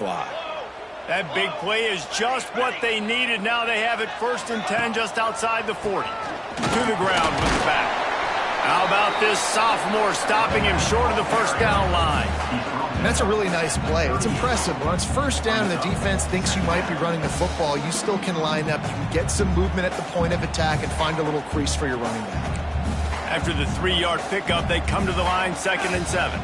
fly. That big play is just what they needed. Now they have it 1st and 10 just outside the 40. To the ground with the back. How about this sophomore stopping him short of the first down line? That's a really nice play. It's impressive. When it's 1st down and the defense thinks you might be running the football, you still can line up. You can get some movement at the point of attack and find a little crease for your running back. After the 3-yard pickup, they come to the line 2nd and 7.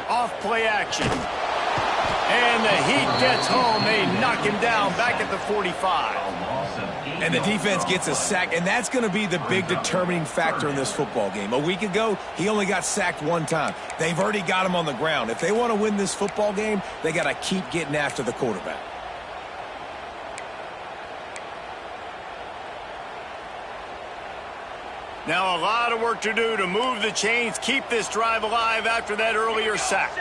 Off play action. And the Heat gets home. They knock him down back at the 45. And the defense gets a sack, and that's going to be the big determining factor in this football game. A week ago, he only got sacked 1 time. They've already got him on the ground. If they want to win this football game, they got to keep getting after the quarterback. Now a lot of work to do to move the chains, keep this drive alive after that earlier sack.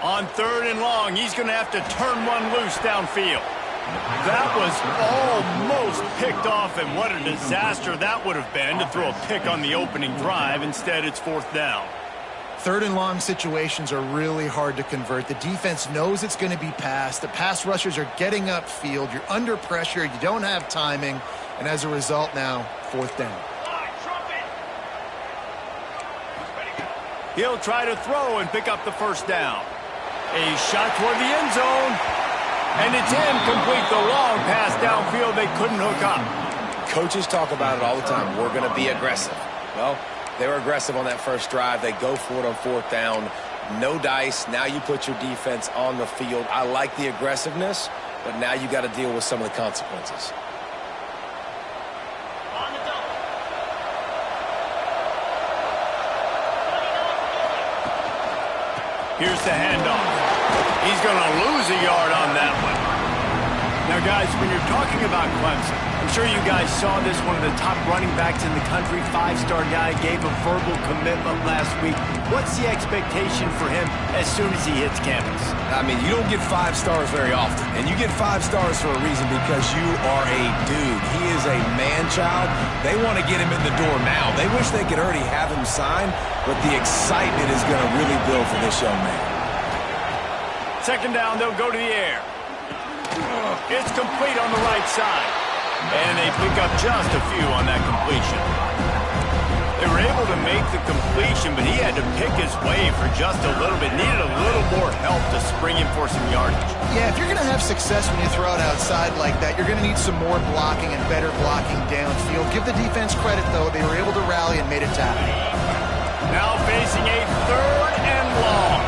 On 3rd and long, he's going to have to turn one loose downfield. That was almost picked off, and what a disaster that would have been to throw a pick on the opening drive. Instead, it's 4th down. 3rd and long situations are really hard to convert. The defense knows it's going to be passed. The pass rushers are getting upfield. You're under pressure. You don't have timing. And as a result now, 4th down. He'll try to throw and pick up the 1st down. A shot toward the end zone. And it's incomplete. The long pass downfield they couldn't hook up. Coaches talk about it all the time. We're going to be aggressive. Well, they were aggressive on that first drive. They go for it on 4th down. No dice. Now you put your defense on the field. I like the aggressiveness, but now you got to deal with some of the consequences. Here's the handoff. He's going to lose a yard on that one. Now, guys, when you're talking about Clemson, I'm sure you guys saw this. One of the top running backs in the country, 5-star guy, gave a verbal commitment last week. What's the expectation for him as soon as he hits campus? I mean, you don't get 5 stars very often. And you get 5 stars for a reason, because you are a dude. He is a man-child. They want to get him in the door now. They wish they could already have him signed, but the excitement is going to really build for this young man. 2nd down, they'll go to the air. It's complete on the right side. And they pick up just a few on that completion. They were able to make the completion, but he had to pick his way for just a little bit. Needed a little more help to spring him for some yardage. Yeah, if you're going to have success when you throw it outside like that, you're going to need some more blocking and better blocking downfield. Give the defense credit, though. They were able to rally and made it happen. Now facing a 3rd and long.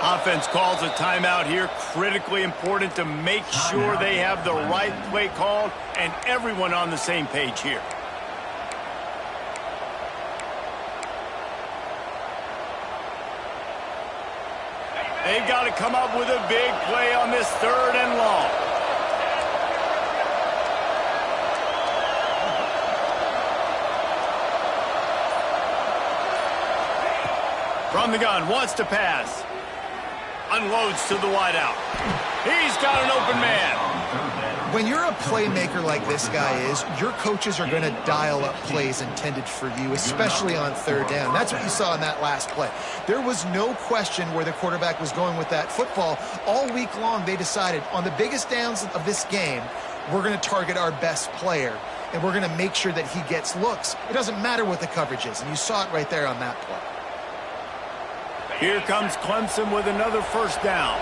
Offense calls a timeout here. Critically important to make sure they have the right play called and everyone on the same page here. They've got to come up with a big play on this 3rd and long. From the gun, wants to pass. Unloads to the wideout. He's got an open man. When you're a playmaker like this guy is, your coaches are going to dial up plays intended for you, especially on 3rd down. That's what you saw in that last play. There was no question where the quarterback was going with that football. All week long, they decided on the biggest downs of this game, we're going to target our best player, and we're going to make sure that he gets looks. It doesn't matter what the coverage is, and you saw it right there on that play. Here comes Clemson with another 1st down.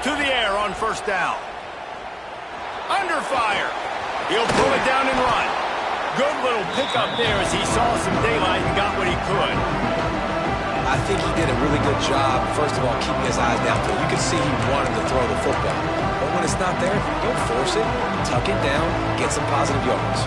To the air on 1st down. Under fire. He'll pull it down and run. Good little pickup there as he saw some daylight and got what he could. I think he did a really good job, first of all, keeping his eyes downfield. You could see he wanted to throw the football. But when it's not there, don't force it. Tuck it down, get some positive yards.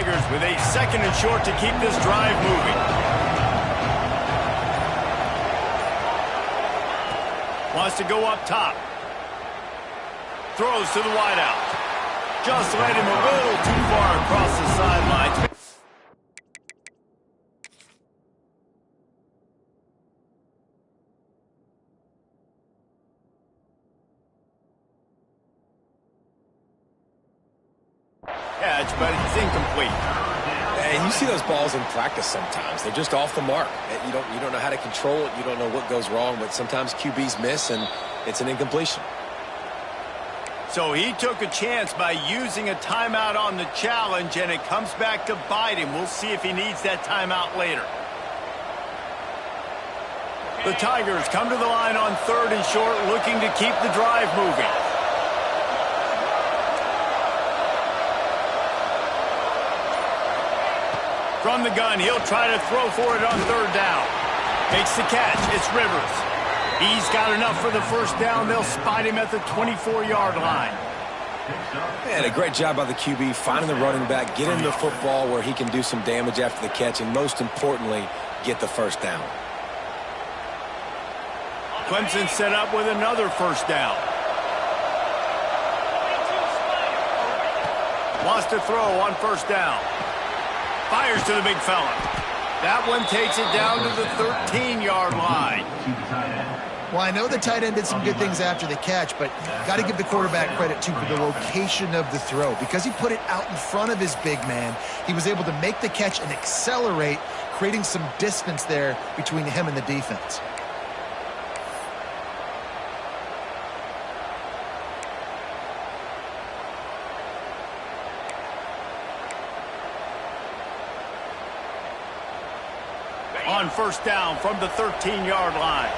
Tigers with a 2nd and short to keep this drive moving. Wants to go up top. Throws to the wideout. Just led him a little too far across the sidelines. Catch, but it's incomplete. And you see those balls in practice sometimes. They're just off the mark. You don't know how to control it. You don't know what goes wrong, but sometimes QBs miss, and it's an incompletion. So he took a chance by using a timeout on the challenge, and it comes back to bite him. We'll see if he needs that timeout later. The Tigers come to the line on 3rd and short, looking to keep the drive moving. From the gun, he'll try to throw for it on 3rd down. Makes the catch. It's Rivers. He's got enough for the 1st down. They'll spot him at the 24-yard line. And a great job by the QB finding the running back, getting the football where he can do some damage after the catch, and most importantly, get the 1st down. Clemson set up with another 1st down. Wants to throw on 1st down. Fires to the big fella. That one takes it down to the 13-yard line. Well, I know the tight end did some good things after the catch, but got to give the quarterback credit, too, for the location of the throw. Because he put it out in front of his big man, he was able to make the catch and accelerate, creating some distance there between him and the defense. On 1st down from the 13-yard line.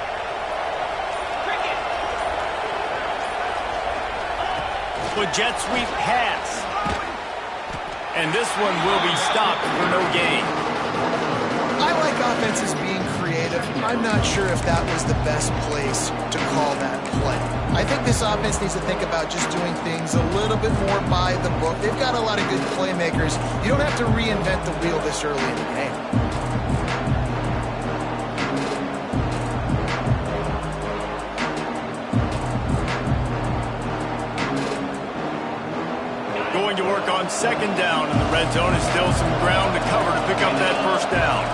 With jet sweep pass. And this one will be stopped for no gain. I like offenses being creative. I'm not sure if that was the best place to call that play. I think this offense needs to think about just doing things a little bit more by the book. They've got a lot of good playmakers. You don't have to reinvent the wheel this early in the game. Going to work on 2nd down in the red zone. Is still some ground to cover to pick up that 1st down.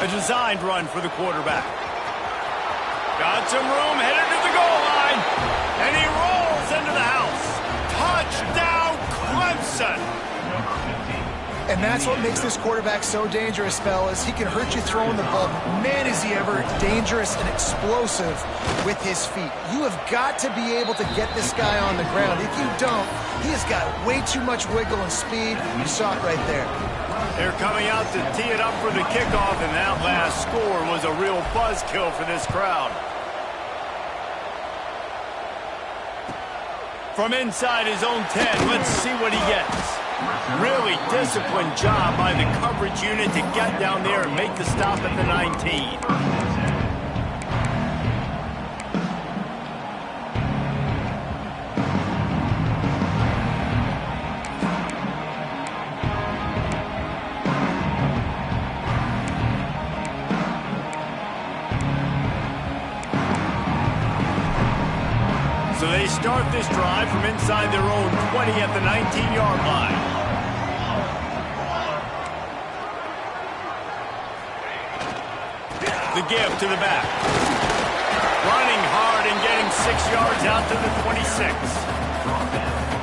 A designed run for the quarterback. Got some room, headed to the goal line. And he rolls into the house. Touchdown, Clemson. And that's what makes this quarterback so dangerous, fellas. He can hurt you throwing the ball. Man, is he ever dangerous and explosive with his feet. You have got to be able to get this guy on the ground. If you don't, he has got way too much wiggle and speed. You saw it right there. They're coming out to tee it up for the kickoff, and that last score was a real buzzkill for this crowd. From inside his own 10, let's see what he gets. Really disciplined job by the coverage unit to get down there and make the stop at the 19. So they start this drive from inside their own 20 at the 19-yard line. The give to the back. Running hard and getting 6 yards out to the 26.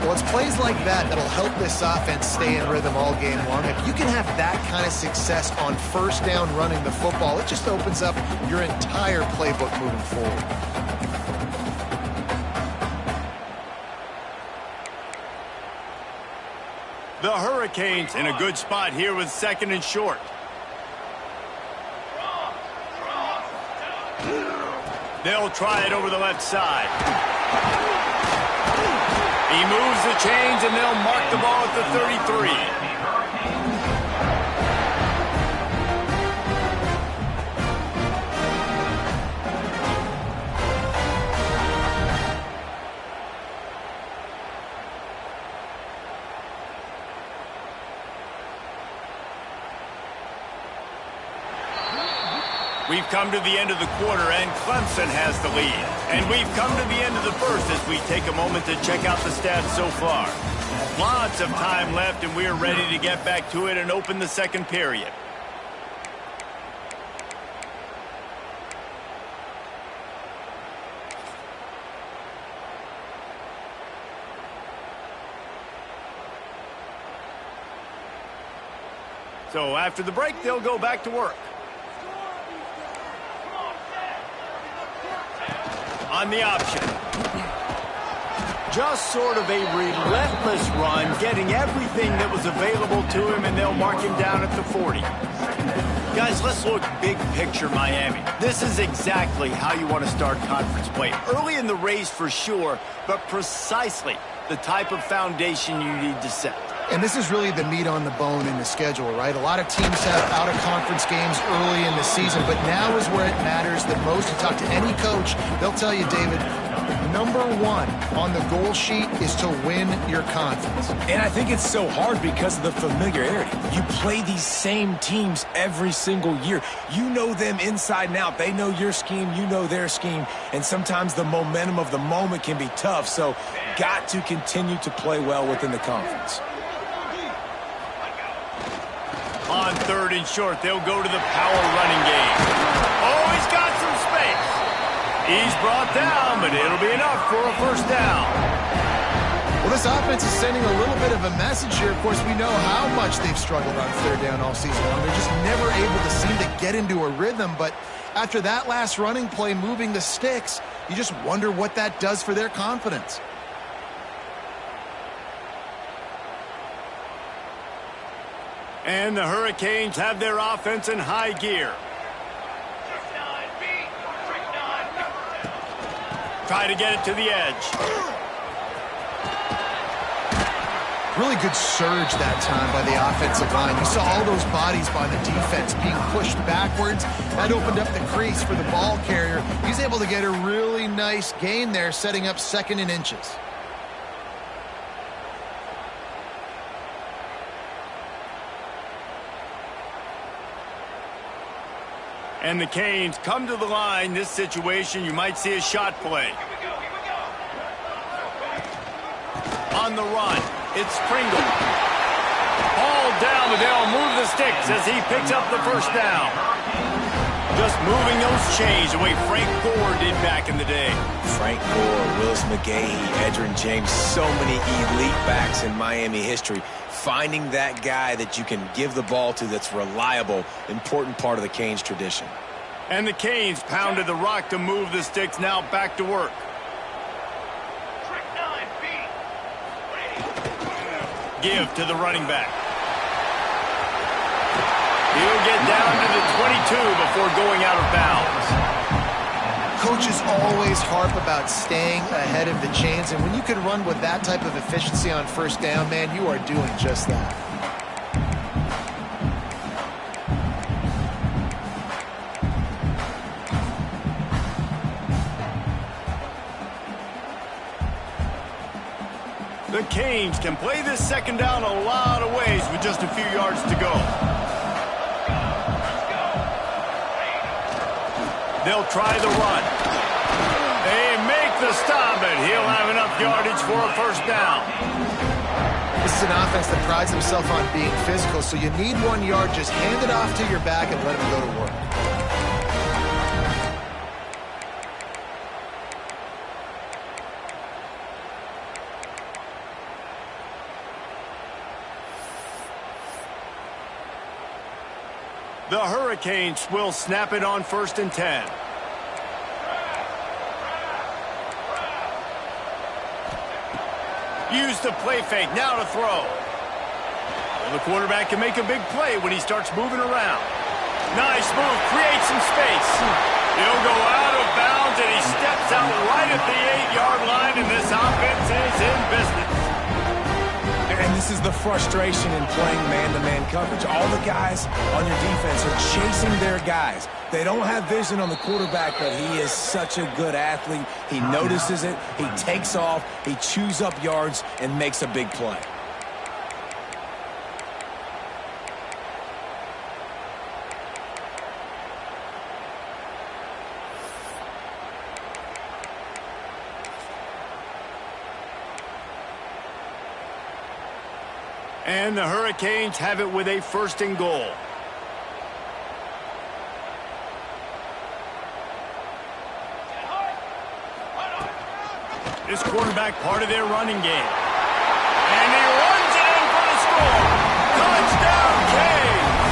Well, it's plays like that that'll help this offense stay in rhythm all game long. If you can have that kind of success on 1st down running the football, it just opens up your entire playbook moving forward. The Hurricanes in a good spot here with 2nd and short. They'll try it over the left side. He moves the chains, and they'll mark the ball at the 33. We've come to the end of the quarter, and Clemson has the lead. And we've come to the end of the first as we take a moment to check out the stats so far. Lots of time left, and we're ready to get back to it and open the second period. So after the break, they'll go back to work. On the option. Just sort of a relentless run, getting everything that was available to him, and they'll mark him down at the 40. Guys, let's look big picture Miami. This is exactly how you want to start conference play. Early in the race for sure, but precisely the type of foundation you need to set. And this is really the meat on the bone in the schedule, right? A lot of teams have out-of-conference games early in the season, but now is where it matters the most. You talk to any coach, they'll tell you, David, number one on the goal sheet is to win your conference. And I think it's so hard because of the familiarity. You play these same teams every single year. You know them inside and out. They know your scheme, you know their scheme, and sometimes the momentum of the moment can be tough, so got to continue to play well within the conference. On third and short, they'll go to the power running game. Oh, he's got some space. He's brought down, but it'll be enough for a first down. Well, this offense is sending a little bit of a message here. Of course, we know how much they've struggled on third down all season long. They're just never able to seem to get into a rhythm. But after that last running play, moving the sticks, you just wonder what that does for their confidence. And the Hurricanes have their offense in high gear. Try to get it to the edge. Really good surge that time by the offensive line. You saw all those bodies by the defense being pushed backwards. That opened up the crease for the ball carrier. He's able to get a really nice gain there, setting up second and inches. And the Canes come to the line. This situation, you might see a shot play. On the run, it's Pringle. All down, but they'll move the sticks as he picks up the first down. Just moving those chains the way Frank Gore did back in the day. Frank Gore, Willis McGahee, Edgerrin James, so many elite backs in Miami history. Finding that guy that you can give the ball to that's reliable, important part of the Canes tradition. And the Canes pounded the rock to move the sticks, now back to work. Give to the running back. He'll get down to the 22 before going out of bounds. Coaches always harp about staying ahead of the chains, and when you can run with that type of efficiency on first down, man, you are doing just that. The Canes can play this second down a lot of ways with just a few yards to go. They'll try the run. They make the stop, and he'll have enough yardage for a first down. This is an offense that prides himself on being physical, so you need 1 yard. Just hand it off to your back and let him go to work. The Hurricanes will snap it on 1st and 10. Use the play fake, now to throw. Well, the quarterback can make a big play when he starts moving around. Nice move, creates some space. He'll go out of bounds, and he steps out right at the 8-yard line, and this offense is in business. And this is the frustration in playing man-to-man coverage. All the guys on your defense are chasing their guys. They don't have vision on the quarterback, but he is such a good athlete. He notices it, he takes off, he chews up yards, and makes a big play. And the Hurricanes have it with a 1st and goal. This quarterback part of their running game. And he runs it in for the score. Touchdown, Canes!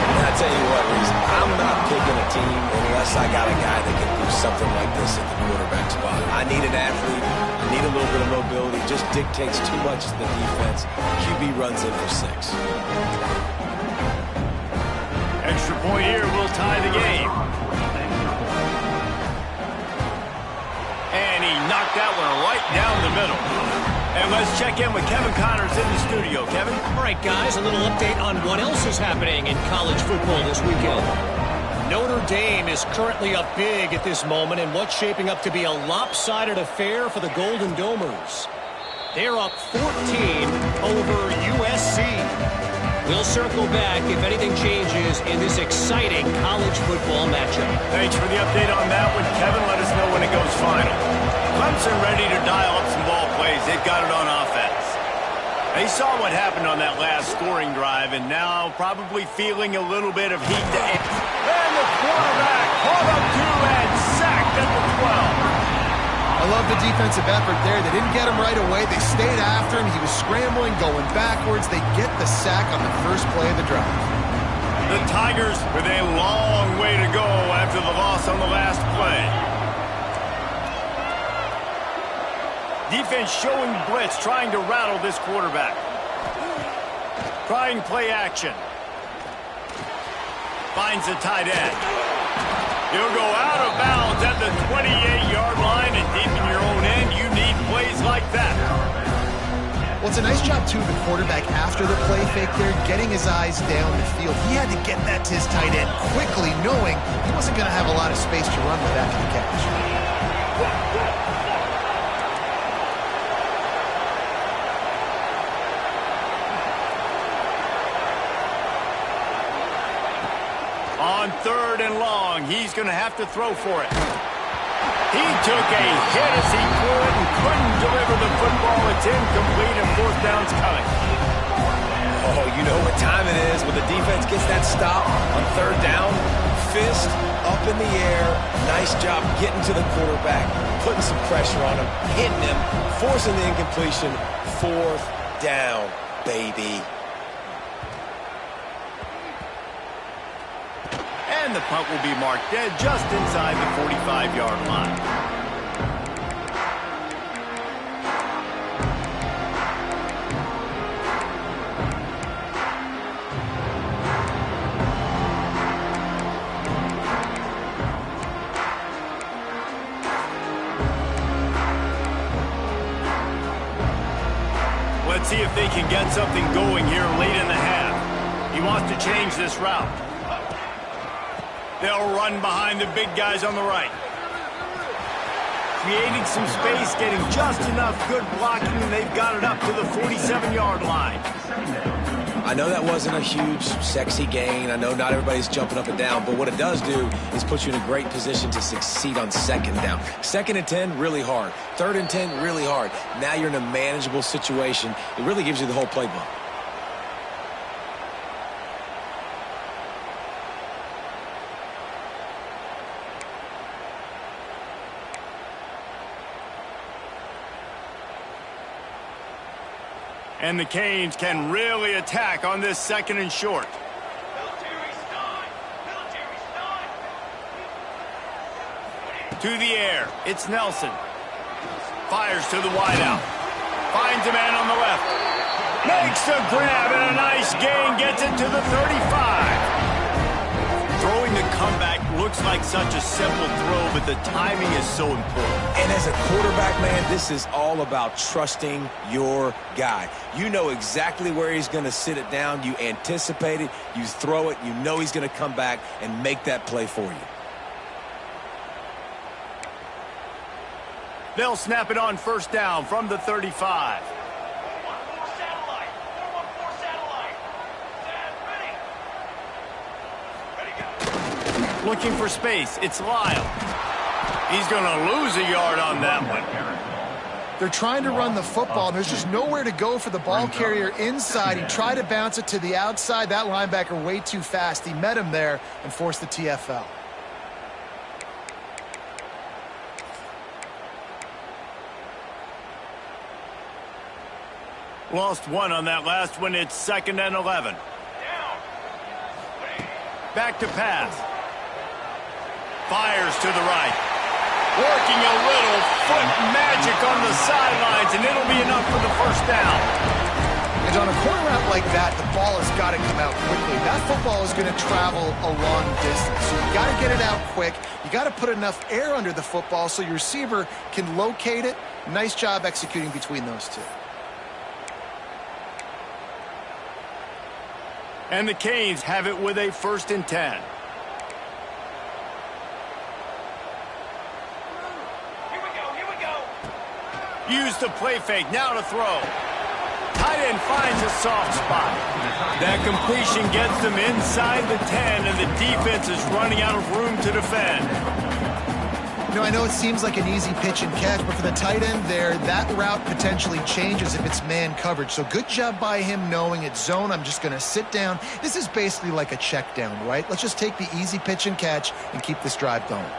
And I tell you what, Reese, I'm not picking a team unless I got a guy that can do something like this at the quarterback spot. I need an athlete. I need a little bit of mobility. It just dictates too much to the defense. QB runs in for 6. Extra point here will tie the game. And he knocked that one right down the middle. And let's check in with Kevin Connors in the studio. Kevin? All right, guys, a little update on what else is happening in college football this weekend. Notre Dame is currently up big at this moment in what's shaping up to be a lopsided affair for the Golden Domers. They're up 14 over USC. We'll circle back if anything changes in this exciting college football matchup. Thanks for the update on that one, Kevin. Let us know when it goes final. Clemson ready to dial up some ball plays. They've got it on offense. They saw what happened on that last scoring drive, and now probably feeling a little bit of heat to end. And the quarterback caught up to and sacked at the 12. I love the defensive effort there. They didn't get him right away. They stayed after him. He was scrambling, going backwards. They get the sack on the first play of the drive. The Tigers with a long way to go after the loss on the last play. Defense showing blitz, trying to rattle this quarterback. Trying play action. Finds the tight end. He'll go out of bounds at the 28-yard line, and deep in your own end, you need plays like that. Well, it's a nice job, too, the quarterback after the play fake there, getting his eyes down the field. He had to get that to his tight end quickly, knowing he wasn't going to have a lot of space to run with after the catch. On 3rd and long, he's going to have to throw for it. He took a hit as he threw it and couldn't deliver the football. It's incomplete and 4th down's coming. Oh, you know what time it is when the defense gets that stop on 3rd down. Fist up in the air. Nice job getting to the quarterback, putting some pressure on him, hitting him, forcing the incompletion. 4th down, baby. And the punt will be marked dead just inside the 45-yard line. Let's see if they can get something going here late in the half. He wants to change this route. They'll run behind the big guys on the right. Creating some space, getting just enough good blocking, and they've got it up to the 47-yard line. I know that wasn't a huge, sexy gain. I know not everybody's jumping up and down, but what it does do is put you in a great position to succeed on 2nd down. 2nd and 10, really hard. 3rd and 10, really hard. Now you're in a manageable situation. It really gives you the whole playbook. And the Canes can really attack on this 2nd and short. To the air, it's Nelson. Fires to the wideout. Finds a man on the left. Makes the grab and a nice gain. Gets it to the 35. Throwing the comeback looks like such a simple throw, but the timing is so important. And as a quarterback, man, this is all about trusting your guy. You know exactly where he's going to sit it down. You anticipate it. You throw it. You know he's going to come back and make that play for you. They'll snap it on 1st down from the 35. Looking for space. It's Lyle. He's going to lose a yard on that one. They're trying to run the football, and there's just nowhere to go for the ball carrier inside. He tried to bounce it to the outside. That linebacker way too fast. He met him there and forced the TFL. Lost one on that last one. It's 2nd and 11. Back to pass. Fires to the right. Working a little foot magic on the sidelines, and it'll be enough for the first down. And on a corner route like that, the ball has got to come out quickly. That football is going to travel a long distance, so you got to get it out quick. You got to put enough air under the football so your receiver can locate it. Nice job executing between those two. And the Canes have it with a 1st and 10. Here we go. Use the play fake, now to throw. Tight end finds a soft spot. That completion gets them inside the 10, and the defense is running out of room to defend. You know, I know it seems like an easy pitch and catch, but for the tight end there, that route potentially changes if it's man coverage. So good job by him knowing it's zone. I'm just going to sit down. This is basically like a check down, right? Let's just take the easy pitch and catch and keep this drive going.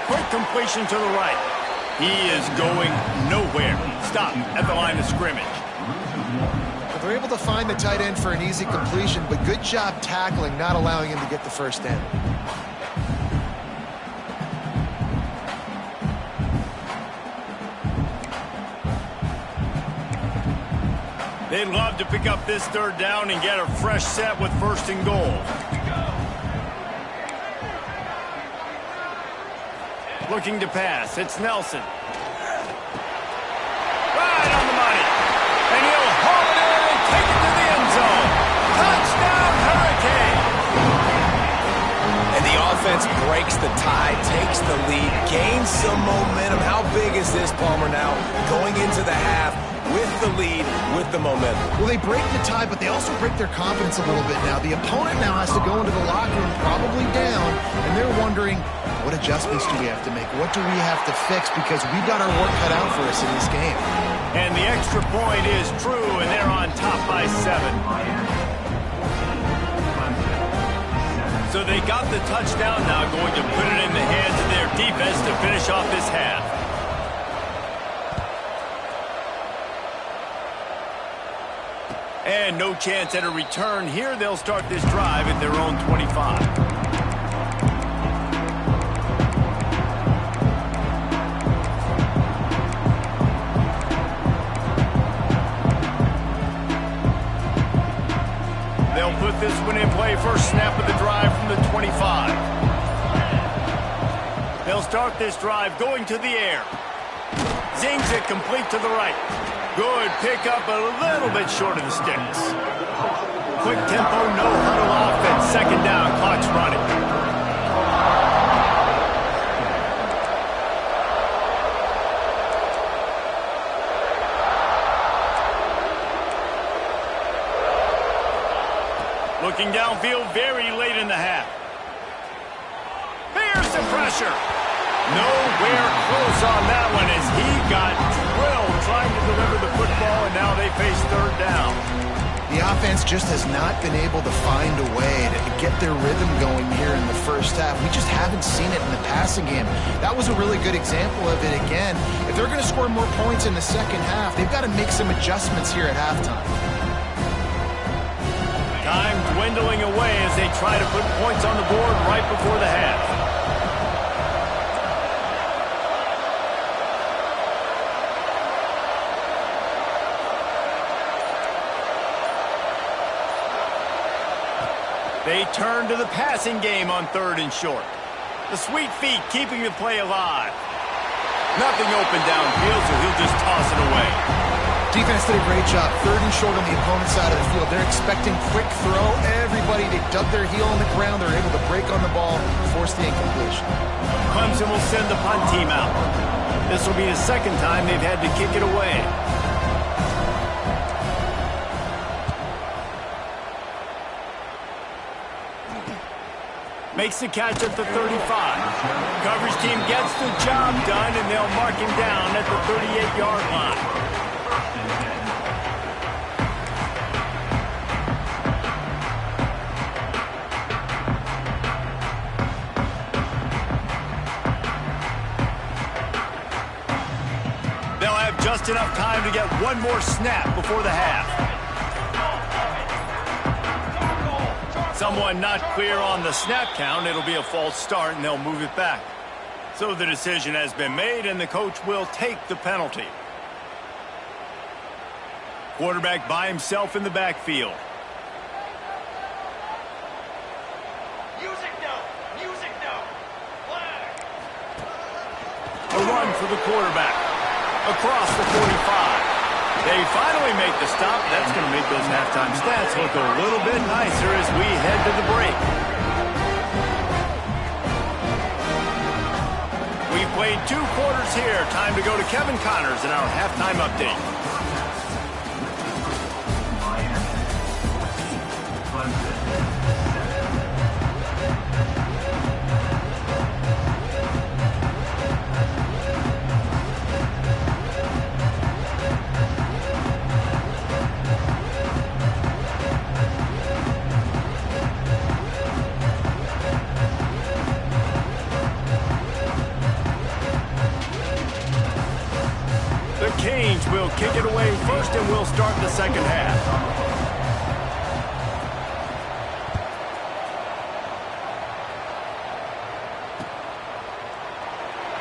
Quick completion to the right. He is going nowhere. Stop at the line of scrimmage. They're able to find the tight end for an easy completion, but good job tackling, not allowing him to get the first down. They'd love to pick up this 3rd down and get a fresh set with 1st and goal. Looking to pass. It's Nelson. Right on the money. And he'll haul it in and take it to the end zone. Touchdown, Hurricane! And the offense breaks the tie, takes the lead, gains some momentum. How big is this, Palmer, now going into the half with the lead, with the momentum? Well, they break the tie, but they also break their confidence a little bit now. The opponent now has to go into the locker room probably down, and they're wondering, what adjustments do we have to make? What do we have to fix? Because we've got our work cut out for us in this game. And the extra point is true, and they're on top by 7. So they got the touchdown, now going to put it in the hands of their defense to finish off this half. And no chance at a return here. They'll start this drive at their own 25. They'll put this one in play. First snap of the drive from the 25. They'll start this drive going to the air. Zings it complete to the right. Good pickup, a little bit short of the sticks. Quick tempo, no huddle offense. 2nd down, clock's running. Looking downfield very late in the half. There's the pressure. Nowhere close on that one as he got drilled trying to deliver the football, and now they face 3rd down. The offense just has not been able to find a way to get their rhythm going here in the first half. We just haven't seen it in the passing game. That was a really good example of it again. If they're going to score more points in the second half, they've got to make some adjustments here at halftime. Time dwindling away as they try to put points on the board right before the half. They turn to the passing game on 3rd and short. The sweet feet keeping the play alive. Nothing open downfield, so he'll just toss it away. Defense did a great job. 3rd and short on the opponent's side of the field. They're expecting quick throw. Everybody, they dug their heel on the ground. They're able to break on the ball, force the incompletion. Clemson will send the punt team out. This will be the 2nd time they've had to kick it away. Makes the catch at the 35. Coverage team gets the job done, and they'll mark him down at the 38-yard line. They'll have just enough time to get one more snap before the half. Someone not clear on the snap count. It'll be a false start, and they'll move it back. So the decision has been made, and the coach will take the penalty. Quarterback by himself in the backfield. Music no! Music no! Flag! A run for the quarterback. Across the 45. They finally make the stop. That's going to make those halftime stats look a little bit nicer as we head to the break. We've played 2 quarters here. Time to go to Kevin Connors in our halftime update. Canes will kick it away first, and we'll start the second half.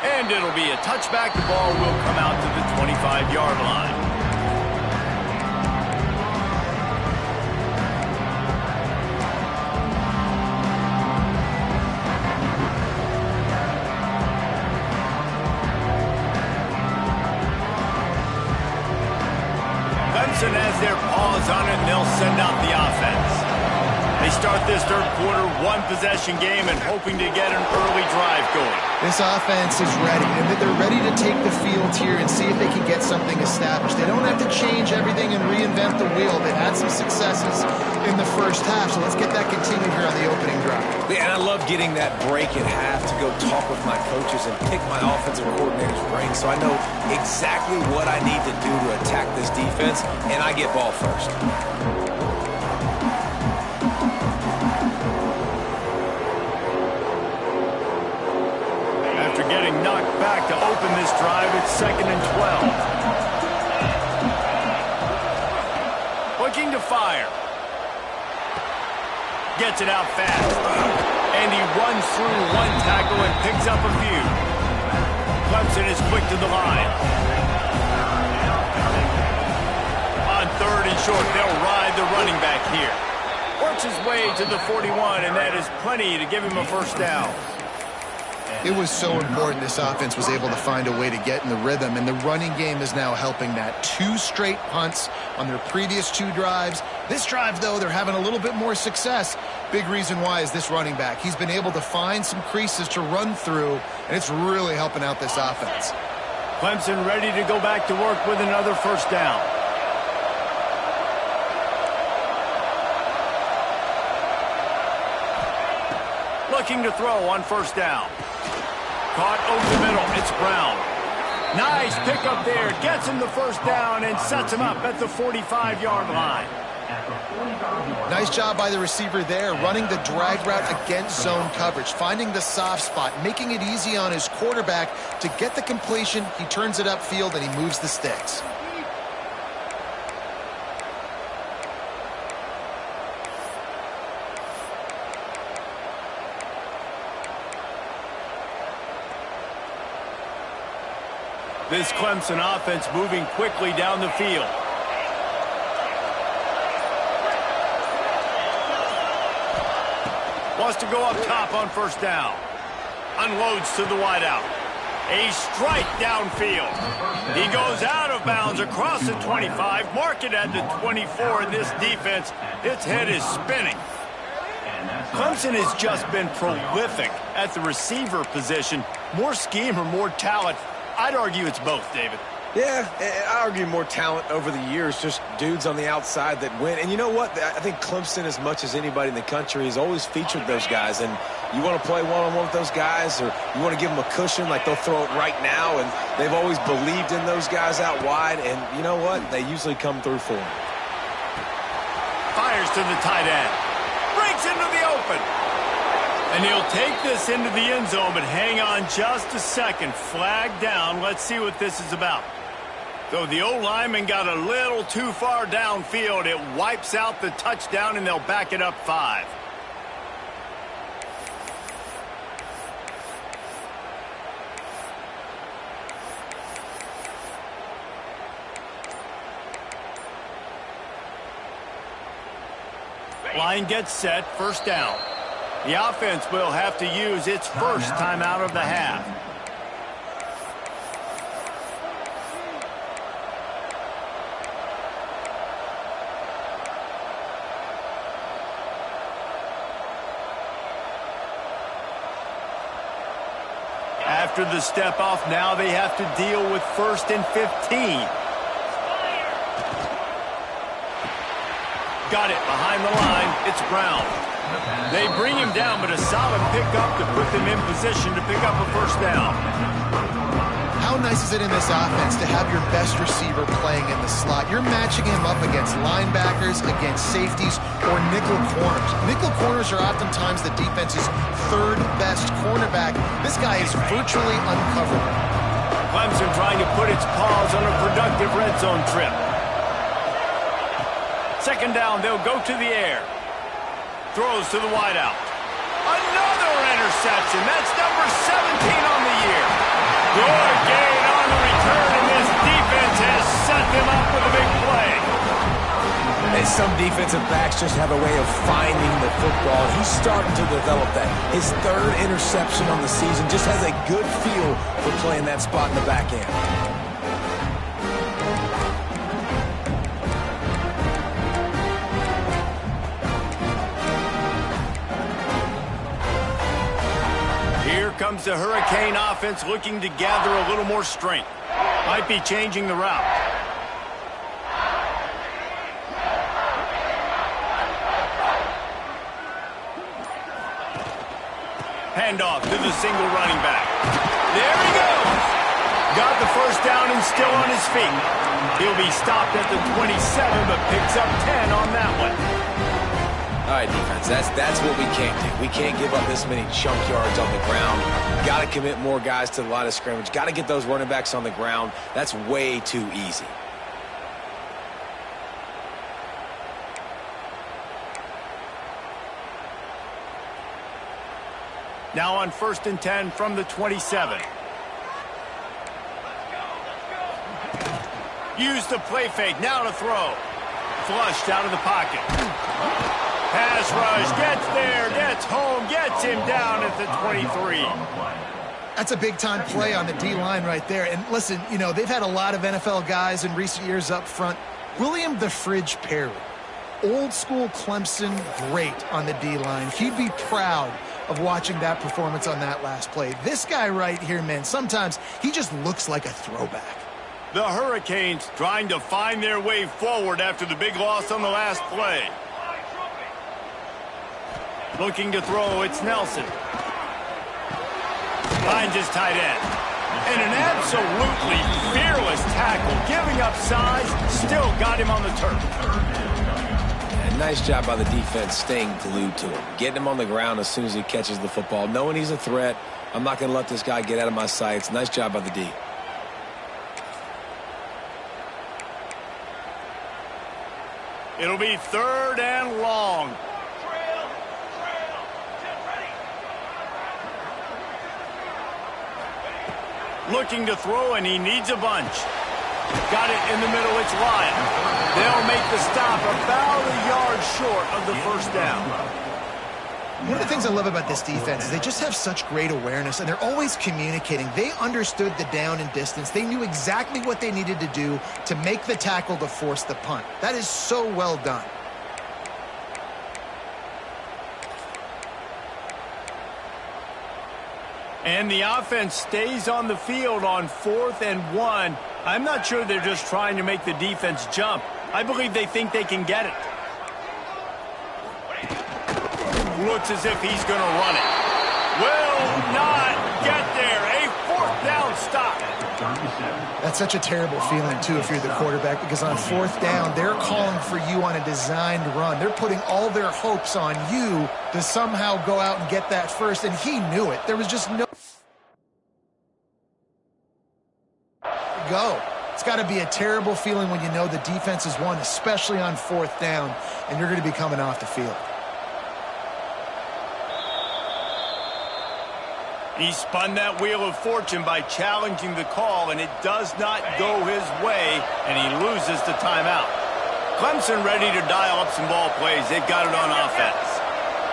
And it'll be a touchback. The ball will come out to the 25-yard line. Has their paws on it, and they'll send out the offense. They start this third quarter one-possession game and hoping to get an early drive going. This offense is ready, and they're ready to take the field here and see if they can get something established. They don't have to change everything and reinvent the wheel. They've had some successes in the first half, so let's get that continued here on the opening drive. And I love getting that break at half to go talk with my coaches and pick my offensive coordinator's brain so I know exactly what I need to do to attack this defense, and I get ball first. After getting knocked back to open this drive, it's 2nd and 12. Looking to fire. Gets it out fast. And he runs through one tackle and picks up a few. Clemson is quick to the line. On 3rd and short, they'll ride the running back here. Works his way to the 41, and that is plenty to give him a first down. It was so important this offense was able to find a way to get in the rhythm, and the running game is now helping that. 2 straight punts on their previous 2 drives. This drive, though, they're having a little bit more success. Big reason why is this running back. He's been able to find some creases to run through, and it's really helping out this offense. Clemson ready to go back to work with another first down. Looking to throw on first down. Caught over the middle. It's Brown. Nice pickup there. Gets him the first down and sets him up at the 45-yard line. Nice job by the receiver there, running the drag route against zone coverage, finding the soft spot, making it easy on his quarterback to get the completion. He turns it upfield and he moves the sticks. This Clemson offense moving quickly down the field. Wants to go up top on first down. Unloads to the wideout. A strike downfield. He goes out of bounds across the 25. Mark it at the 24 in this defense. Its head is spinning. Clemson has just been prolific at the receiver position. More scheme or more talent? I'd argue it's both, David. Yeah, I argue more talent over the years, just dudes on the outside that win. And you know what? I think Clemson, as much as anybody in the country, has always featured those guys. And you want to play one-on-one with those guys, or you want to give them a cushion, like they'll throw it right now. And they've always believed in those guys out wide. And you know what? They usually come through for them. Fires to the tight end. Breaks into the open. And he'll take this into the end zone, but hang on just a second. Flag down. Let's see what this is about. So the O-lineman got a little too far downfield. It wipes out the touchdown, and they'll back it up 5. Line gets set, first down. The offense will have to use its first timeout of the half. After the step off, now they have to deal with 1st and 15. Got it behind the line. It's Brown. They bring him down, but a solid pickup to put them in position to pick up a first down. How nice is it in this offense to have your best receiver playing in the slot? You're matching him up against linebackers, against safeties, or nickel corners. Nickel corners are oftentimes the defense's 3rd best cornerback. This guy is virtually uncoverable. Clemson trying to put its paws on a productive red zone trip. 2nd down, they'll go to the air. Throws to the wideout. Another interception. That's number 17 on the year. Good gain on the return, and this defense has set them up with a big play. And some defensive backs just have a way of finding the football. He's starting to develop that. His 3rd interception on the season, just has a good feel for playing that spot in the back end. Here comes the Hurricane offense looking to gather a little more strength. Might be changing the route. Handoff to the single running back. There he goes. Got the first down and still on his feet. He'll be stopped at the 27, but picks up 10 on that one. All right, defense, that's what we can't do. We can't give up this many chunk yards on the ground. Got to commit more guys to the line of scrimmage. Got to get those running backs on the ground. That's way too easy. Now on 1st and 10 from the 27. Use the play fake, now to throw. Flushed out of the pocket. Pass rush, gets there, gets home, gets him down at the 23. That's a big-time play on the D-line right there. And listen, you know, they've had a lot of NFL guys in recent years up front. William the Fridge Perry, old-school Clemson great on the D-line. He'd be proud of watching that performance on that last play. This guy right here, man, sometimes he just looks like a throwback. The Hurricanes trying to find their way forward after the big loss on the last play. Looking to throw, it's Nelson. Finds his tight end. And an absolutely fearless tackle, giving up size, still got him on the turf. And nice job by the defense staying glued to him. Getting him on the ground as soon as he catches the football. Knowing he's a threat, I'm not going to let this guy get out of my sights. Nice job by the D. It'll be 3rd and long. Looking to throw, and he needs a bunch. Got it in the middle, it's Lyon. They'll make the stop about a yard short of the first down. One of the things I love about this defense is they just have such great awareness, and they're always communicating. They understood the down and distance. They knew exactly what they needed to do to make the tackle to force the punt. That is so well done. And the offense stays on the field on 4th and 1. I'm not sure they're just trying to make the defense jump. I believe they think they can get it. Looks as if he's going to run it. Will not get there. A 4th down stop. That's such a terrible feeling, too, if you're the quarterback, because on 4th down, they're calling for you on a designed run. They're putting all their hopes on you to somehow go out and get that first, and he knew it. There was just no go. It's got to be a terrible feeling when you know the defense has won, especially on 4th down, and you're going to be coming off the field. He spun that wheel of fortune by challenging the call, and it does not go his way, and he loses the timeout. Clemson ready to dial up some ball plays. They've got it on offense.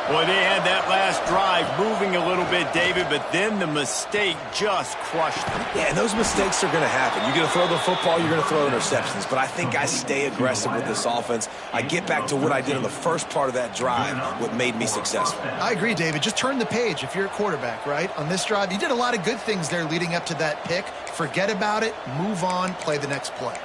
Boy, they had that last drive moving a little bit, David, but then the mistake just crushed them. Yeah, and those mistakes are going to happen. You're going to throw the football, you're going to throw interceptions. But I think I stay aggressive with this offense. I get back to what I did in the first part of that drive, what made me successful. I agree, David. Just turn the page if you're a quarterback, right? On this drive, you did a lot of good things there leading up to that pick. Forget about it, move on, play the next play.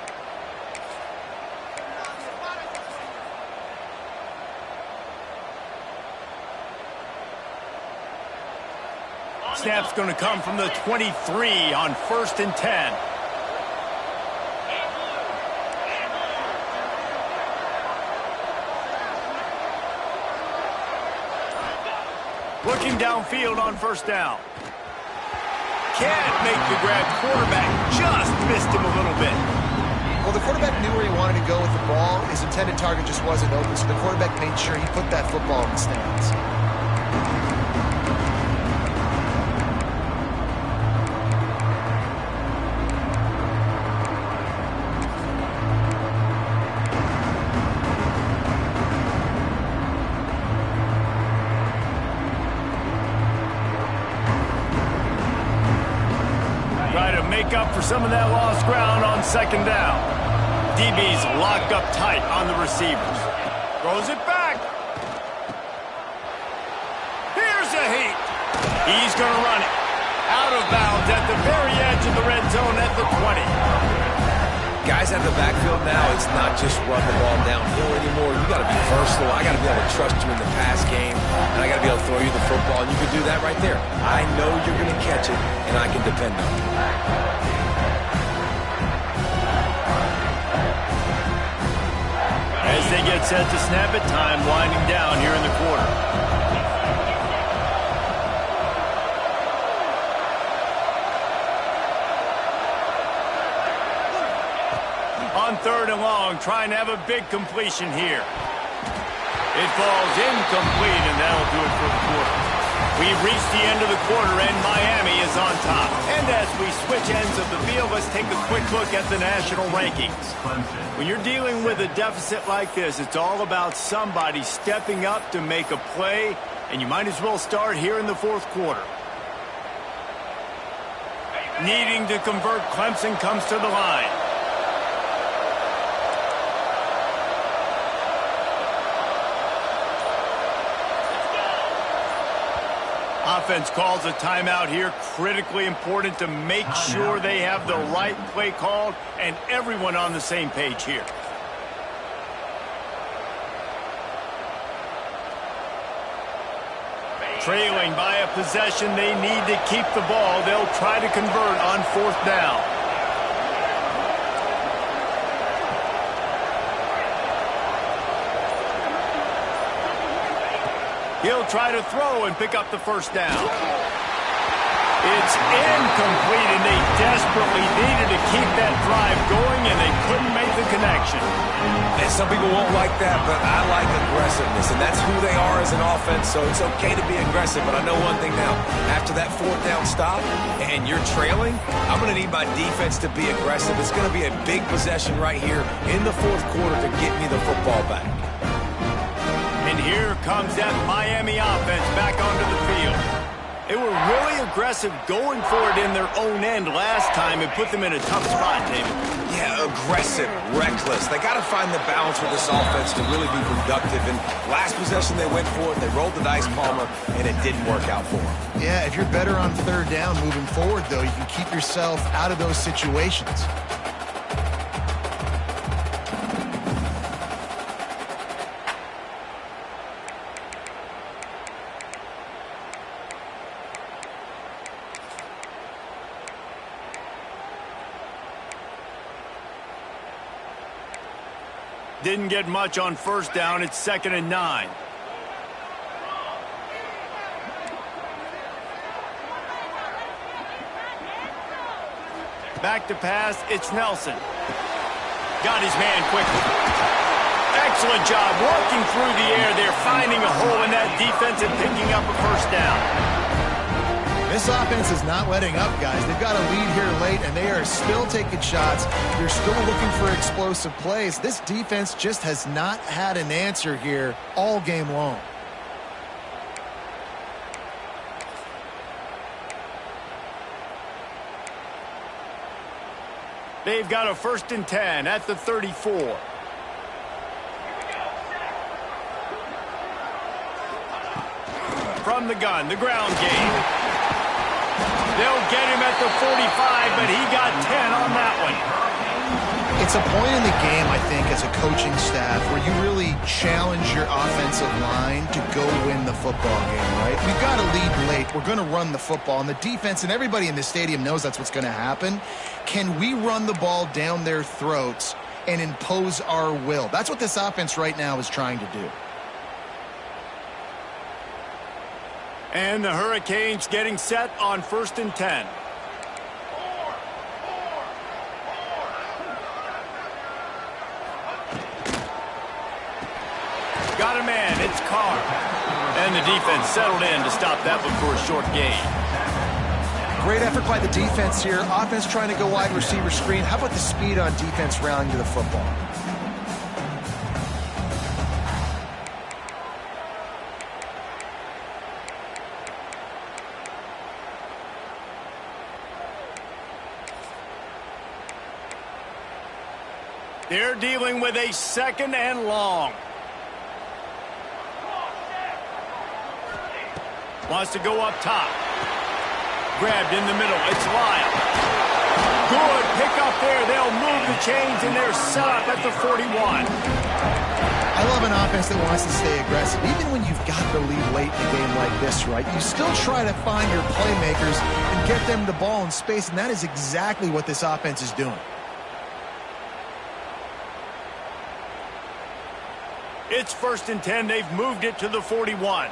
Snap's going to come from the 23 on 1st and 10. Looking downfield on 1st down. Can't make the grab. Quarterback just missed him a little bit. Well, the quarterback knew where he wanted to go with the ball. His intended target just wasn't open, so the quarterback made sure he put that football in the stands. Up for some of that lost ground on 2nd down. DB's locked up tight on the receivers. Throws it back. Here's a heat. He's going to run it. Out of bounds at the very edge of the red zone at the 20. Guys out of the backfield now, it's not just run the ball downhill anymore. You got to be versatile. I got to be able to trust you in the pass game, and I got to be able to throw you the football, and you can do that right there. I know you're going to catch it, and I can depend on you. As they get set to snap it, time winding down here in the quarter. On 3rd and long, trying to have a big completion here. It falls incomplete, and that'll do it for the quarter. We've reached the end of the quarter, and Miami is on top. And as we switch ends of the field, let's take a quick look at the national rankings. When you're dealing with a deficit like this, it's all about somebody stepping up to make a play, and you might as well start here in the 4th quarter. Needing to convert, Clemson comes to the line. Offense calls a timeout here. Critically important to make sure they have the right play called and everyone on the same page here. Trailing by a possession, they need to keep the ball. They'll try to convert on 4th down. He'll try to throw and pick up the 1st down. It's incomplete, and they desperately needed to keep that drive going, and they couldn't make the connection. And some people won't like that, but I like aggressiveness, and that's who they are as an offense, so it's okay to be aggressive. But I know one thing now. After that 4th down stop and you're trailing, I'm going to need my defense to be aggressive. It's going to be a big possession right here in the 4th quarter to get me the football back. And here comes that Miami offense back onto the field. They were really aggressive going for it in their own end last time. It put them in a tough spot, David. Yeah, aggressive, reckless. They got to find the balance with this offense to really be productive. And last possession they went for it, they rolled the dice, Palmer, and it didn't work out for them. Yeah, if you're better on third down moving forward, though, you can keep yourself out of those situations. Didn't get much on first down. It's 2nd and 9. Back to pass. It's Nelson. Got his man quickly. Excellent job working through the air. They're finding a hole in that defense and picking up a first down. This offense is not letting up, guys. They've got a lead here late, and they are still taking shots. They're still looking for explosive plays. This defense just has not had an answer here all game long. They've got a 1st and 10 at the 34. From the gun, the ground game. They'll get him at the 45, but he got 10 on that one. It's a point in the game, I think, as a coaching staff where you really challenge your offensive line to go win the football game, right? We've got to lead late. We're going to run the football, and the defense and everybody in the stadium knows that's what's going to happen. Can we run the ball down their throats and impose our will? That's what this offense right now is trying to do. And the Hurricanes getting set on 1st and 10. Got a man, it's Carr. And the defense settled in to stop that one for a short gain. Great effort by the defense here. Offense trying to go wide receiver screen. How about the speed on defense rallying to the football? They're dealing with a 2nd and long. Wants to go up top. Grabbed in the middle. It's Lyle. Good pick up there. They'll move the chains, and they're set up at the 41. I love an offense that wants to stay aggressive. Even when you've got the lead late in a game like this, right, you still try to find your playmakers and get them the ball in space, and that is exactly what this offense is doing. It's 1st and 10. They've moved it to the 41.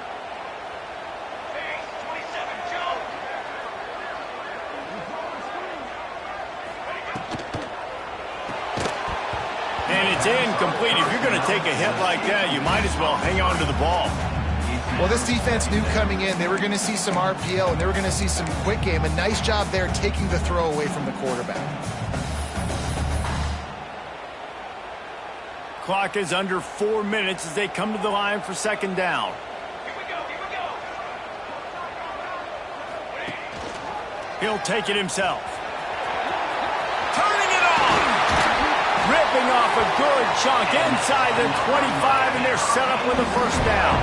And it's incomplete. If you're going to take a hit like that, you might as well hang on to the ball. Well, this defense knew coming in they were going to see some RPO and they were going to see some quick game. A nice job there taking the throw away from the quarterback. Clock is under 4 minutes as they come to the line for 2nd down. Here we go. He'll take it himself. Turning it on! Ripping off a good chunk inside the 25, and they're set up with a 1st down.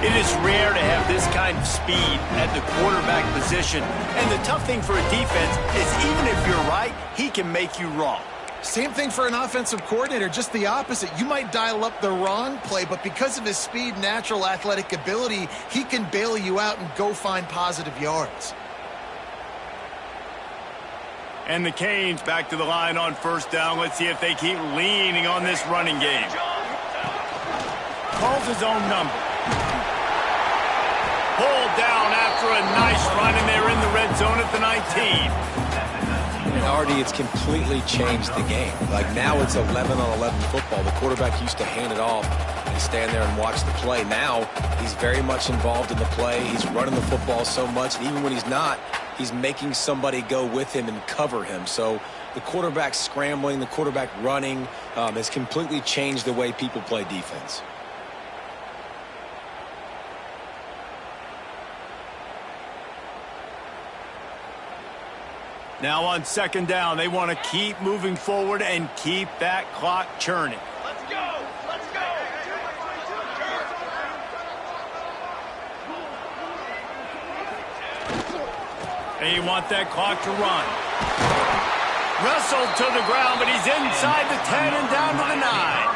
It is rare to have this kind of speed at the quarterback position. And the tough thing for a defense is even if you're right, he can make you wrong. Same thing for an offensive coordinator, just the opposite. You might dial up the wrong play, but because of his speed, natural athletic ability, he can bail you out and go find positive yards. And the Canes back to the line on 1st down. Let's see if they keep leaning on this running game. Calls his own number. Pulled down after a nice run, and they're in the red zone at the 19. And Artie, it's completely changed the game. Like now it's 11-on-11 football. The quarterback used to hand it off and stand there and watch the play. Now he's very much involved in the play. He's running the football so much, and even when he's not, he's making somebody go with him and cover him. So the quarterback scrambling, the quarterback running has completely changed the way people play defense. Now on second down, they want to keep moving forward and keep that clock churning. Let's go! Let's go! They want that clock to run. Wrestled to the ground, but he's inside the 10 and down to the 9.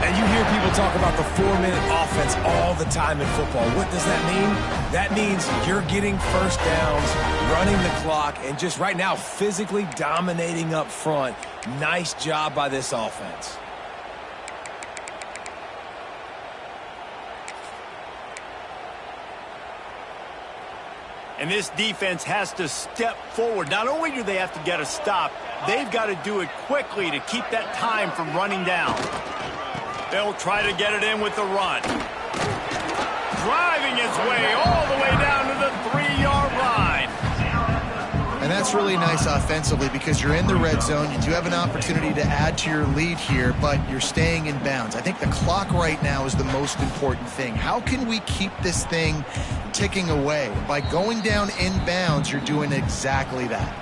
And you hear people talk about the 4-minute offense all the time in football. What does that mean? That means you're getting first downs, running the clock, and just right now physically dominating up front. Nice job by this offense. And this defense has to step forward. Not only do they have to get a stop, they've got to do it quickly to keep that time from running down. They'll try to get it in with the run. Driving his way all the way down to the 3-yard line. And that's really nice offensively because you're in the red zone. You do have an opportunity to add to your lead here, but you're staying in bounds. I think the clock right now is the most important thing. How can we keep this thing ticking away? By going down in bounds, you're doing exactly that.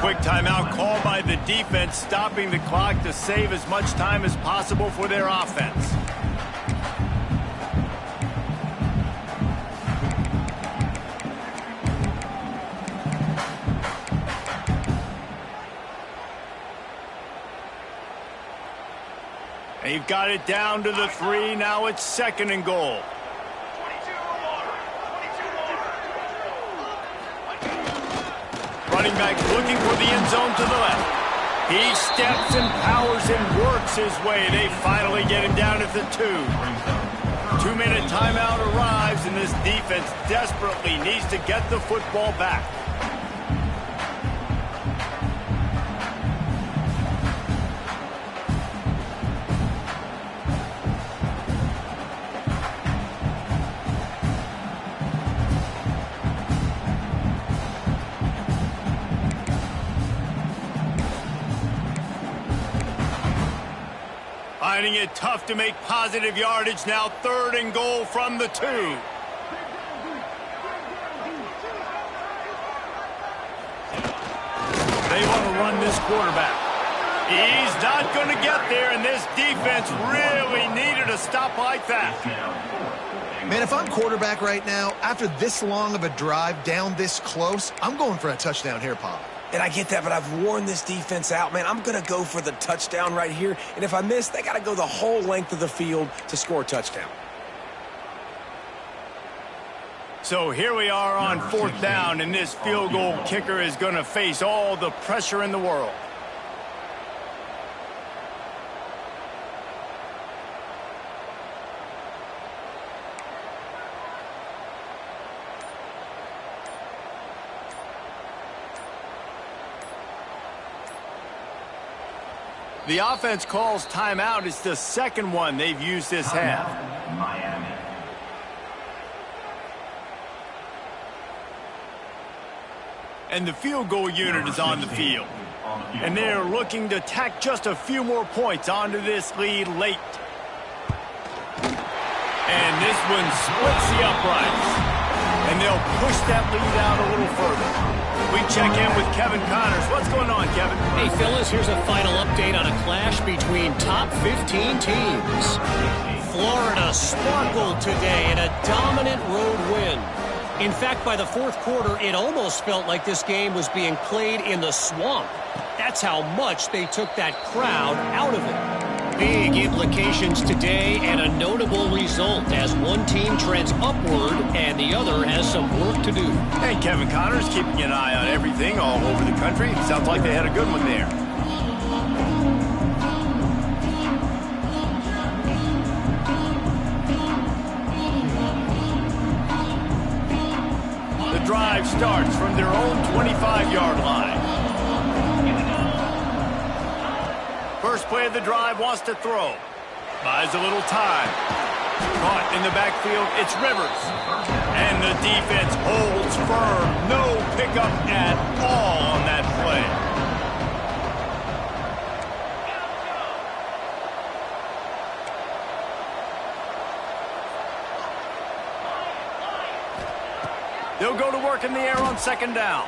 Quick timeout called by the defense, stopping the clock to save as much time as possible for their offense. They've got it down to the 3. Now it's second and goal. Running back looking for the end zone to the left. He steps and powers and works his way. They finally get him down at the 2. 2-minute timeout arrives, and this defense desperately needs to get the football back. Finding it tough to make positive yardage now. Third and goal from the 2. They want to run this quarterback. He's not going to get there, and this defense really needed a stop like that. Man, if I'm quarterback right now, after this long of a drive down this close, I'm going for a touchdown here, Pop. And I get that, but I've worn this defense out, man. I'm going to go for the touchdown right here. And if I miss, they got to go the whole length of the field to score a touchdown. So here we are on fourth down, and this field goal kicker is going to face all the pressure in the world. The offense calls timeout. It's the second one they've used this half. Miami. And the field goal unit is on the field. And they're looking to tack just a few more points onto this lead late. And this one splits the uprights. And they'll push that lead out a little further. We check in with Kevin Connors. What's going on, Kevin? Hey, Phyllis, here's a final update on a clash between top 15 teams. Florida sparkled today in a dominant road win. In fact, by the fourth quarter, it almost felt like this game was being played in the swamp. That's how much they took that crowd out of it. Big implications today and a notable result as one team trends upward and the other has some work to do. Hey, Kevin Connors keeping an eye on everything all over the country. Sounds like they had a good one there. The drive starts from their own 25-yard line. First play of the drive, wants to throw. Buys a little time. Caught in the backfield, it's Rivers. And the defense holds firm. No pickup at all on that play. They'll go to work in the air on second down.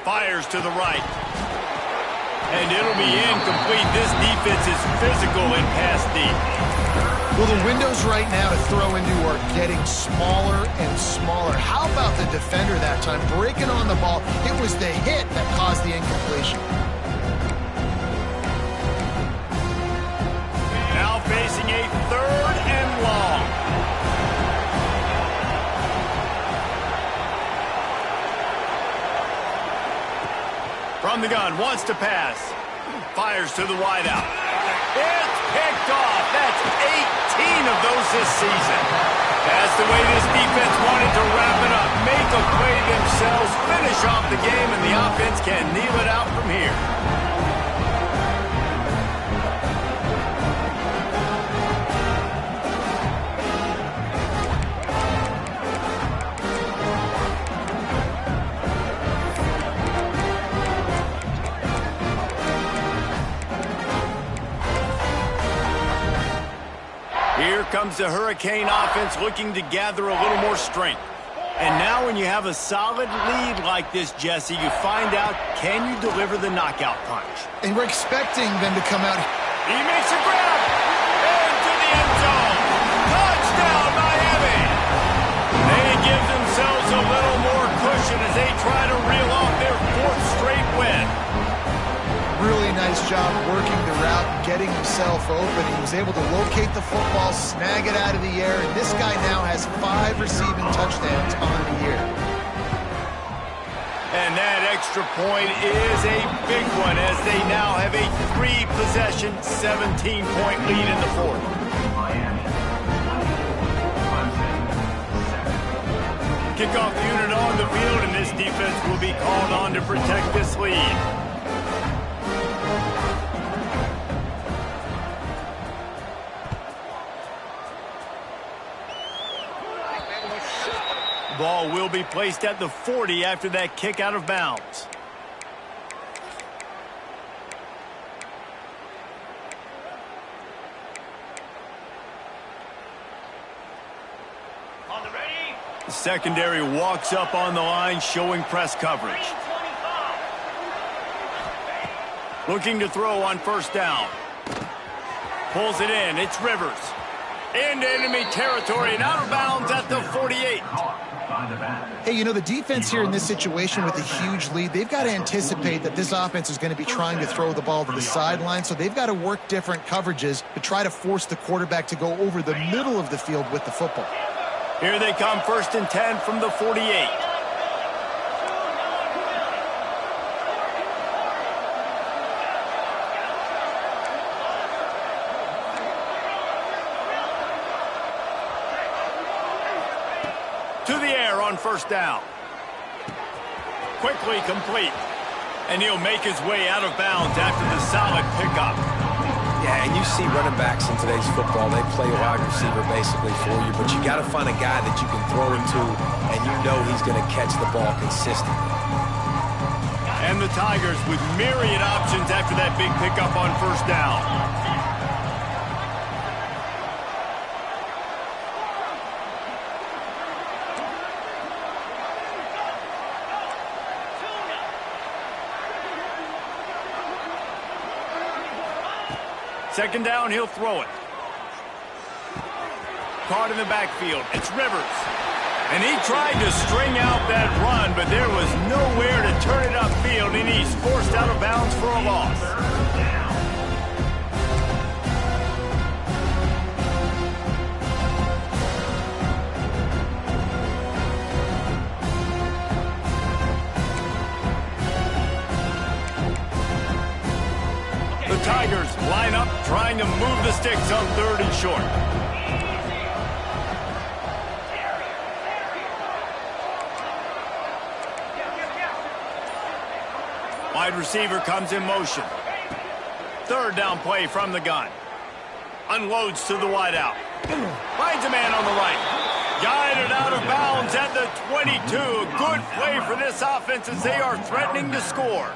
Fires to the right. And it'll be incomplete. This defense is physical and pass deep. Well, the windows right now to throw into are getting smaller and smaller. How about the defender that time breaking on the ball? It was the hit that caused the incompletion. Now facing a 3rd and long. From the gun, wants to pass. Fires to the wideout. It's picked off. That's 18 of those this season. That's the way this defense wanted to wrap it up. Make a play themselves, finish off the game, and the offense can kneel it out from here. Here comes the Hurricane offense looking to gather a little more strength. And now when you have a solid lead like this, Jesse, you find out, can you deliver the knockout punch? And we're expecting them to come out. He makes a grab into the end zone. Touchdown, Miami. They give themselves a little more cushion as they try to reel off their 4th straight win. Really nice job working the route, getting himself open. He was able to locate the football, snag it out of the air, and this guy now has 5 receiving touchdowns on the year. And that extra point is a big one as they now have a 3-possession, 17-point lead in the 4th. Kickoff unit on the field, and this defense will be called on to protect this lead. Ball will be placed at the 40 after that kick out of bounds. On the ready. The secondary walks up on the line, showing press coverage. 25. Looking to throw on 1st down. Pulls it in. It's Rivers. Into enemy territory and out of bounds at the 48. Hey, you know, the defense here in this situation with a huge lead, they've got to anticipate that this offense is going to be trying to throw the ball to the sideline, so they've got to work different coverages to try to force the quarterback to go over the middle of the field with the football. Here they come, 1st and 10 from the 48. To the air on 1st down. Quickly complete. And he'll make his way out of bounds after the solid pickup. Yeah, and you see running backs in today's football, they play wide receiver basically for you, but you got to find a guy that you can throw it to, and you know he's going to catch the ball consistently. And the Tigers with myriad options after that big pickup on 1st down. Second down, he'll throw it. Caught in the backfield. It's Rivers. And he tried to string out that run, but there was nowhere to turn it upfield, and he's forced out of bounds for a loss. The Tigers line up, trying to move the sticks on 3rd and short. Wide receiver comes in motion. 3rd down play from the gun. Unloads to the wideout. Finds a man on the right. Guided out of bounds at the 22. Good play for this offense as they are threatening to score.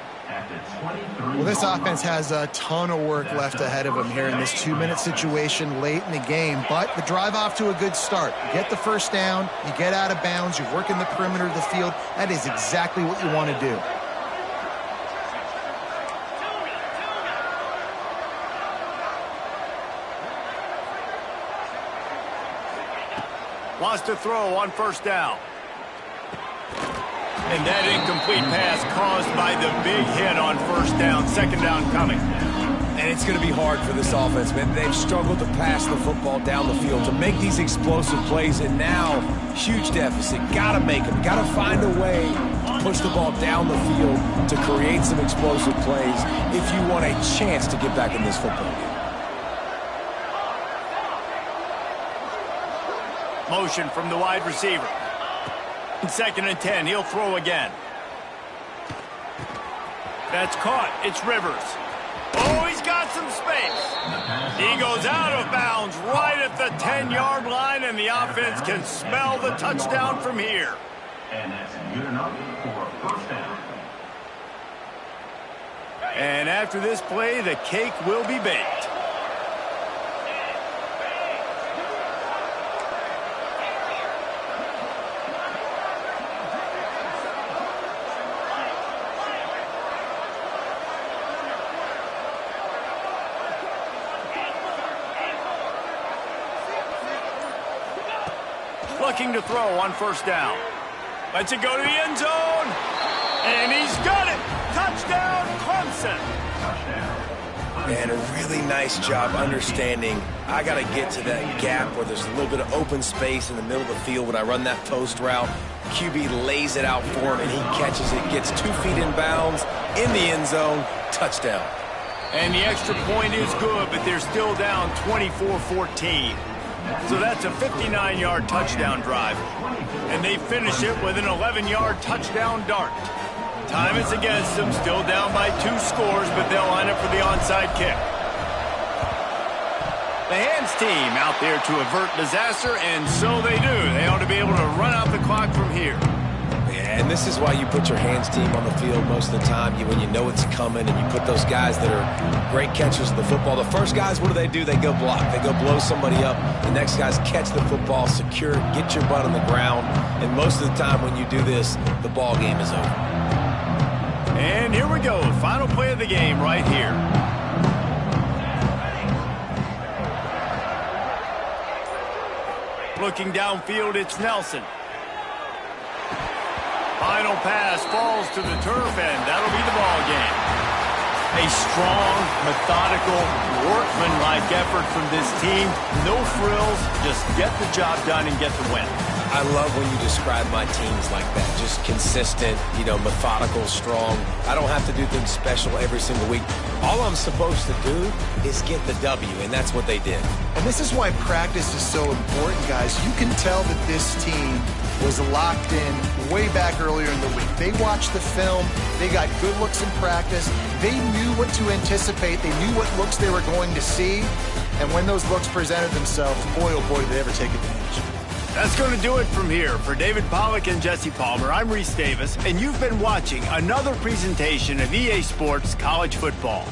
Well, this offense has a ton of work left ahead of them here in this 2-minute situation late in the game, but the drive off to a good start. You get the 1st down, you get out of bounds, you work in the perimeter of the field. That is exactly what you want to do. Wants to throw on first down. And that incomplete pass caused by the big hit on first down. Second down coming. And it's going to be hard for this offense, man. They've struggled to pass the football down the field, to make these explosive plays, and now, huge deficit. Got to make them. Got to find a way to push the ball down the field to create some explosive plays if you want a chance to get back in this football game. Motion from the wide receiver. 2nd and 10. He'll throw again. That's caught. It's Rivers. Oh, he's got some space. He goes out of bounds right at the 10-yard line, and the offense can smell the touchdown from here. And that's good enough for a first down. And after this play, the cake will be baked. Looking to throw on first down. Lets it go to the end zone. And he's got it. Touchdown, Clemson. And a really nice job understanding I got to get to that gap where there's a little bit of open space in the middle of the field when I run that post route. QB lays it out for him, and he catches it, gets 2 feet in bounds, in the end zone, touchdown. And the extra point is good, but they're still down 24-14. So that's a 59-yard touchdown drive. And they finish it with an 11-yard touchdown dart. Time is against them, still down by 2 scores, but they'll line up for the onside kick. The hands team out there to avert disaster, and so they do. They ought to be able to run out the clock from here. Yeah, and this is why you put your hands team on the field most of the time, when you know it's coming, and you put those guys that are great catchers of the football. The first guys, what do? They go block. They go blow somebody up. The next guys catch the football, secure it, get your butt on the ground. And most of the time when you do this, the ball game is over. And here we go. Final play of the game right here. Looking downfield, it's Nelson. Final pass falls to the turf, and that'll be the ball game. A strong, methodical, workmanlike effort from this team. No frills, just get the job done and get the win. I love when you describe my teams like that. Just consistent, methodical, strong. I don't have to do things special every single week. All I'm supposed to do is get the W, and that's what they did. And this is why practice is so important, guys. You can tell that this team was locked in way back earlier in the week. They watched the film. They got good looks in practice. They knew what to anticipate. They knew what looks they were going to see. And when those looks presented themselves, boy, oh boy, did they ever take advantage. That's going to do it from here. For David Pollack and Jesse Palmer, I'm Reese Davis, and you've been watching another presentation of EA Sports College Football.